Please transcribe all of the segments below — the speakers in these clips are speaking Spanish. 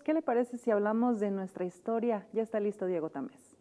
¿Qué le parece si hablamos de nuestra historia? Ya está listo Diego Tamés.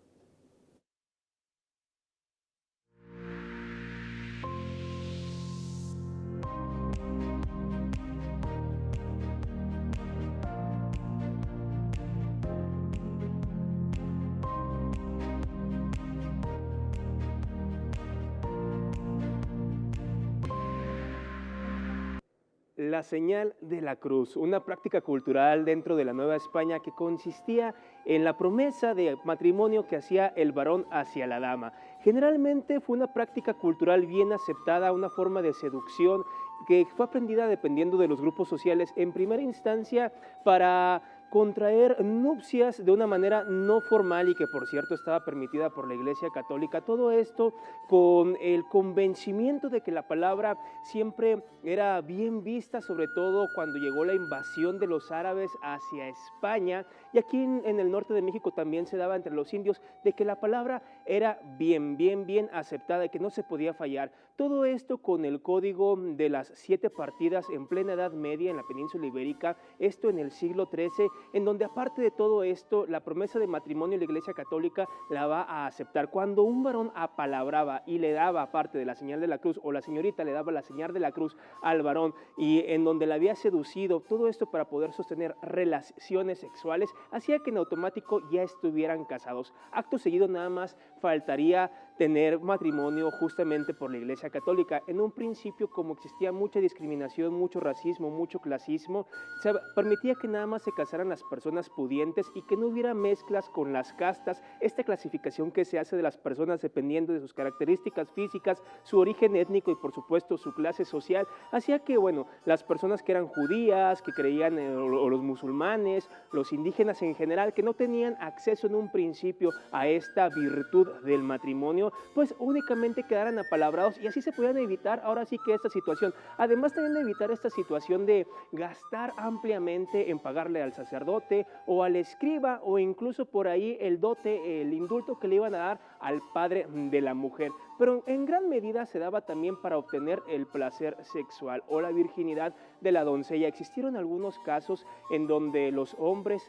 La señal de la cruz, una práctica cultural dentro de la Nueva España que consistía en la promesa de matrimonio que hacía el varón hacia la dama. Generalmente fue una práctica cultural bien aceptada, una forma de seducción que fue aprendida dependiendo de los grupos sociales en primera instancia para contraer nupcias de una manera no formal y que por cierto estaba permitida por la Iglesia Católica. Todo esto con el convencimiento de que la palabra siempre era bien vista, sobre todo cuando llegó la invasión de los árabes hacia España, y aquí en el norte de México también se daba entre los indios de que la palabra era bien aceptada y que no se podía fallar. Todo esto con el código de las 7 partidas en plena Edad Media en la península ibérica, esto en el siglo XIII, en donde aparte de todo esto, la promesa de matrimonio la Iglesia Católica la va a aceptar. Cuando un varón apalabraba y le daba aparte de la señal de la cruz, o la señorita le daba la señal de la cruz al varón, y en donde la había seducido, todo esto para poder sostener relaciones sexuales, hacía que en automático ya estuvieran casados. Acto seguido nada más faltaría tener matrimonio justamente por la Iglesia Católica. En un principio, como existía mucha discriminación, mucho racismo, mucho clasismo, se permitía que nada más se casaran las personas pudientes y que no hubiera mezclas con las castas, esta clasificación que se hace de las personas dependiendo de sus características físicas, su origen étnico y por supuesto su clase social, hacía que, bueno, las personas que eran judías, que creían, o los musulmanes, los indígenas en general, que no tenían acceso en un principio a esta virtud del matrimonio, pues únicamente quedaran apalabrados y así se podían evitar ahora sí que esta situación. Además también de evitar esta situación de gastar ampliamente en pagarle al sacerdote o al escriba o incluso por ahí el dote, el indulto que le iban a dar al padre de la mujer. Pero en gran medida se daba también para obtener el placer sexual o la virginidad de la doncella. Existieron algunos casos en donde los hombres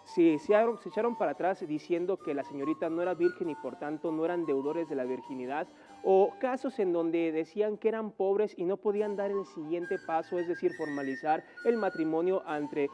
se echaron para atrás diciendo que la señorita no era virgen y por tanto no eran deudores de la virginidad, o casos en donde decían que eran pobres y no podían dar el siguiente paso, es decir, formalizar el matrimonio ante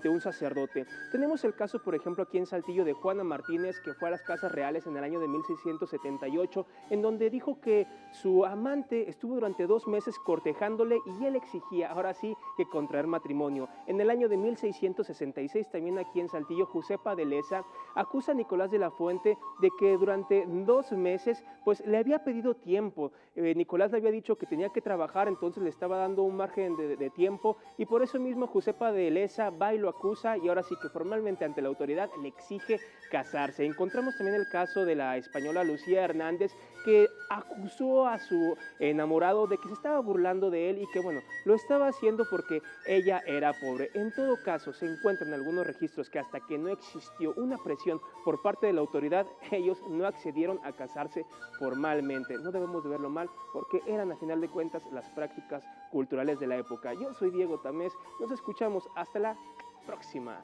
un sacerdote. Tenemos el caso, por ejemplo, aquí en Saltillo de Juana Martínez, que fue a las Casas Reales en el año de 1678, en donde dijo que su amante estuvo durante 2 meses cortejándole y él exigía, ahora sí, que contraer matrimonio. En el año de 1666, también aquí en Saltillo, Josefa de Leza acusa a Nicolás de la Fuente de que durante 2 meses pues le había pedido tiempo. Nicolás le había dicho que tenía que trabajar, entonces le estaba dando un margen de tiempo y por eso mismo Josefa de Leza va y lo acusa y ahora sí que formalmente ante la autoridad le exige casarse. Encontramos también el caso de la española Lucía Hernández, que acusó a su enamorado de que se estaba burlando de él y que bueno, lo estaba haciendo porque ella era pobre. En todo caso, se encuentran algunos registros que hasta que no existió una presión por parte de la autoridad, ellos no accedieron a casarse formalmente. No debemos de verlo mal porque eran a final de cuentas las prácticas culturales de la época. Yo soy Diego Tamés, nos escuchamos hasta la próxima.